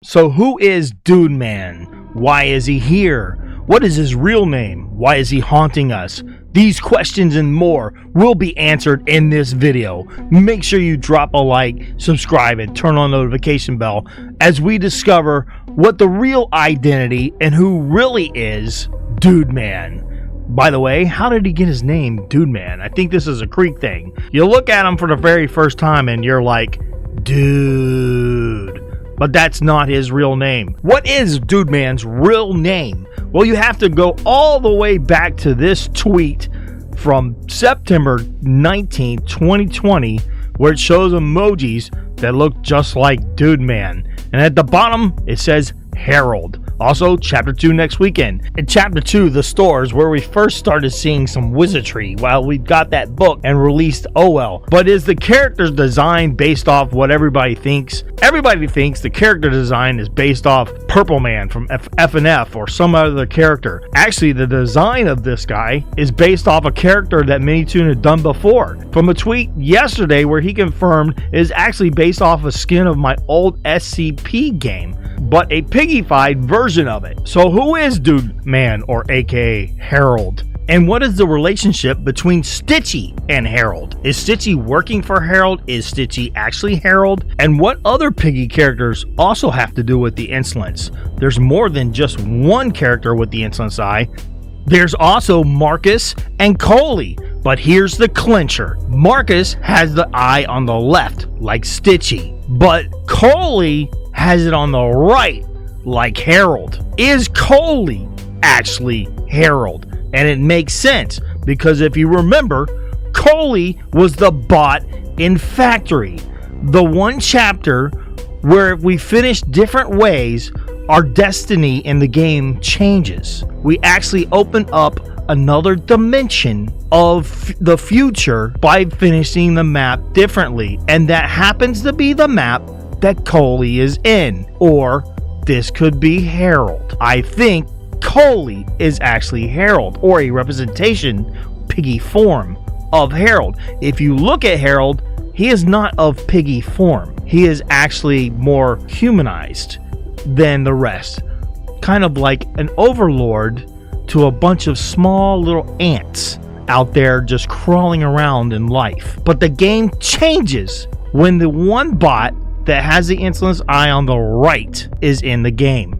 So who is Dude Man? Why is he here? What is his real name? Why is he haunting us? These questions and more will be answered in this video. Make sure you drop a like, subscribe, and turn on the notification bell as we discover what the real identity and who really is Dude Man. By the way, how did he get his name, Dude Man? I think this is a Creek thing. You look at him for the very first time and you're like, dude. But that's not his real name. What is Dude Man's real name? Well, you have to go all the way back to this tweet from September 19, 2020, where it shows emojis that look just like Dude Man. And at the bottom, it says Harold. Also, Chapter 2 next weekend. In Chapter 2, The Stores, where we first started seeing some wizardry while we got that book and released OL. But is the character's design based off what everybody thinks? Everybody thinks the character design is based off Purple Man from FNF or some other character. Actually, the design of this guy is based off a character that Minitoon had done before. From a tweet yesterday where he confirmed it is actually based off a skin of my old SCP game, but a piggyfied version of it. So who is Dude Man, or aka Harold? And what is the relationship between Stitchy and Harold? Is Stitchy working for Harold? Is Stitchy actually Harold? And what other piggy characters also have to do with the Insolence? There's more than just one character with the Insolence eye. There's also Marcus and Coley. But here's the clincher. Marcus has the eye on the left, like Stitchy. But Coley has it on the right, like Harold. Is Coley actually Harold? And it makes sense, because if you remember, Coley was the bot in Factory. The one chapter where if we finish different ways, our destiny in the game changes. We actually open up another dimension of the future by finishing the map differently. And that happens to be the map that Coley is in. Or this could be Harold. I think Coley is actually Harold, or a representation, piggy form of Harold. If you look at Harold, he is not of piggy form. He is actually more humanized than the rest. Kind of like an overlord to a bunch of small little ants out there just crawling around in life. But the game changes when the one bot that has the Insolence eye on the right is in the game.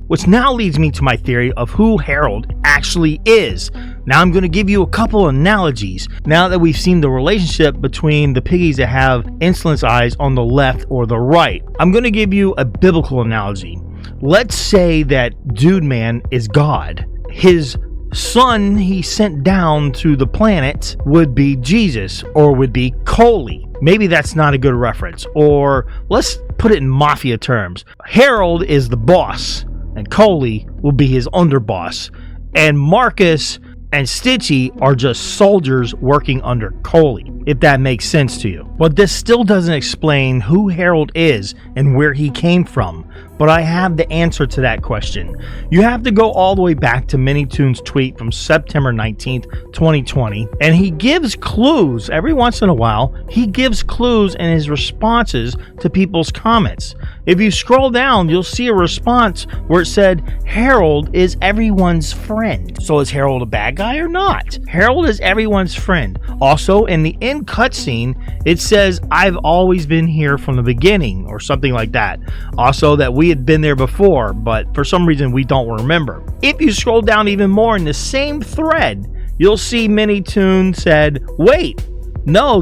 Which now leads me to my theory of who Harold actually is. Now I'm going to give you a couple analogies. Now that we've seen the relationship between the piggies that have Insolence eyes on the left or the right, I'm going to give you a biblical analogy. Let's say that Dude Man is God. His son he sent down to the planet would be Jesus, or would be Coley. Maybe that's not a good reference. Or let's put it in mafia terms. Harold is the boss, and Coley will be his underboss. And Marcus and Stitchy are just soldiers working under Coley, if that makes sense to you. But this still doesn't explain who Harold is and where he came from. But I have the answer to that question. You have to go all the way back to Minitoon's tweet from September 19th, 2020. And he gives clues every once in a while. He gives clues in his responses to people's comments. If you scroll down, you'll see a response where it said, Harold is everyone's friend. So is Harold a bad guy or not? Harold is everyone's friend. Also, in the end cutscene, it says, I've always been here from the beginning, or something like that. Also, that we had been there before, but for some reason we don't remember. If you scroll down even more in the same thread, you'll see Minitoon said, wait, no,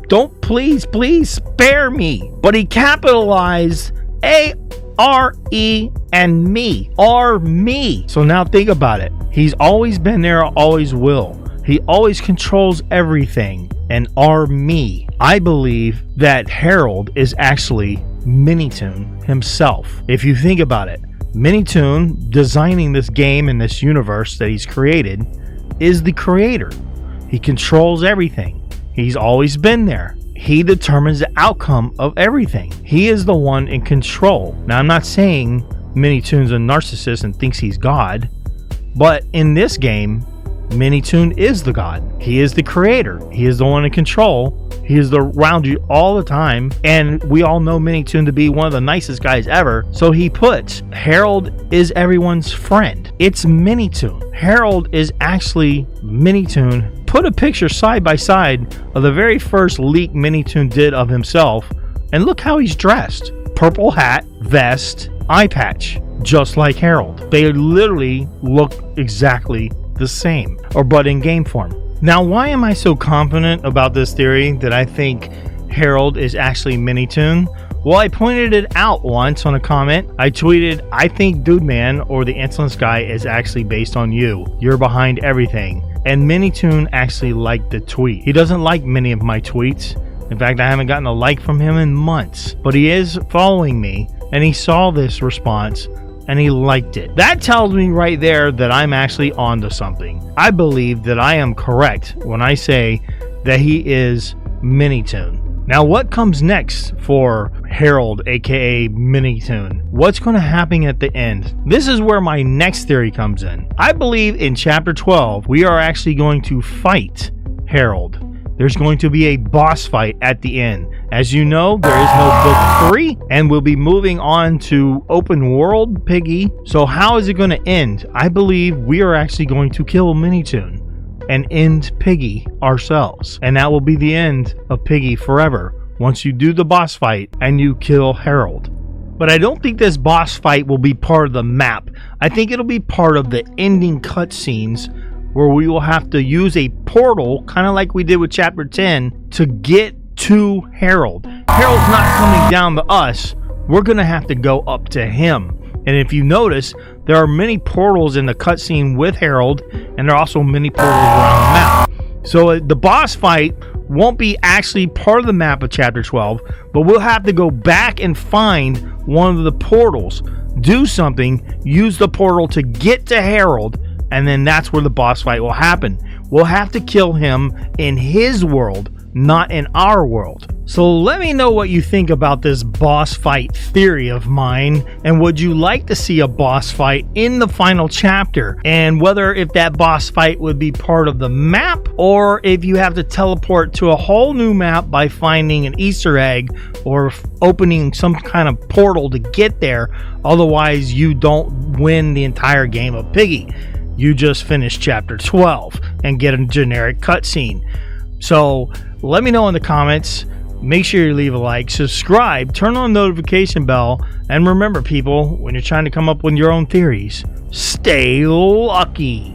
don't, please spare me. But he capitalized A-R-E and me, or me. So now think about it. He's always been there, always will. He always controls everything, and are me. I believe that Harold is actually Minitoon himself. If you think about it, Minitoon, designing this game in this universe that he's created, is the creator. He controls everything. He's always been there. He determines the outcome of everything. He is the one in control. Now, I'm not saying Minitoon's a narcissist and thinks he's God, but in this game, Minitoon is the god. He is the creator. He is the one in control. He is around you all the time, and we all know Minitoon to be one of the nicest guys ever. So he puts Harold is everyone's friend. It's Minitoon. Harold is actually Minitoon. Put a picture side by side of the very first leak Minitoon did of himself, and look how he's dressed. Purple hat, vest, eye patch, just like Harold. They literally look exactly the same, but in game form. Now, why am I so confident about this theory that I think Harold is actually Minitoon? Well, I pointed it out once on a comment. I tweeted, I think Dude Man or the Insolence Guy is actually based on you. You're behind everything. And Minitoon actually liked the tweet. He doesn't like many of my tweets. In fact, I haven't gotten a like from him in months. But he is following me, and he saw this response, and he liked it. That tells me right there that I'm actually onto something. I believe that I am correct when I say that he is Minitoon. Now, what comes next for Harold, aka Minitoon? What's going to happen at the end? This is where my next theory comes in. I believe in chapter 12, we are actually going to fight Harold. There's going to be a boss fight at the end. As you know, there is no book 3, and we'll be moving on to open world Piggy. So how is it going to end? I believe we are actually going to kill Minitoon and end Piggy ourselves. And that will be the end of Piggy forever, once you do the boss fight and you kill Harold. But I don't think this boss fight will be part of the map. I think it'll be part of the ending cutscenes, where we will have to use a portal, kind of like we did with chapter 10, to get to Harold. Harold's not coming down to us. We're going to have to go up to him. And if you notice, there are many portals in the cutscene with Harold, and there are also many portals around the map. So the boss fight won't be actually part of the map of chapter 12, but we'll have to go back and find one of the portals, do something, use the portal to get to Harold, and then that's where the boss fight will happen. We'll have to kill him in his world, not in our world. So let me know what you think about this boss fight theory of mine, and would you like to see a boss fight in the final chapter, and whether if that boss fight would be part of the map, or if you have to teleport to a whole new map by finding an Easter egg or opening some kind of portal to get there. Otherwise you don't win the entire game of Piggy. You just finish chapter 12 and get a generic cutscene. So let me know in the comments. Make sure you leave a like, subscribe, turn on the notification bell, and remember, people, when you're trying to come up with your own theories, stay lucky.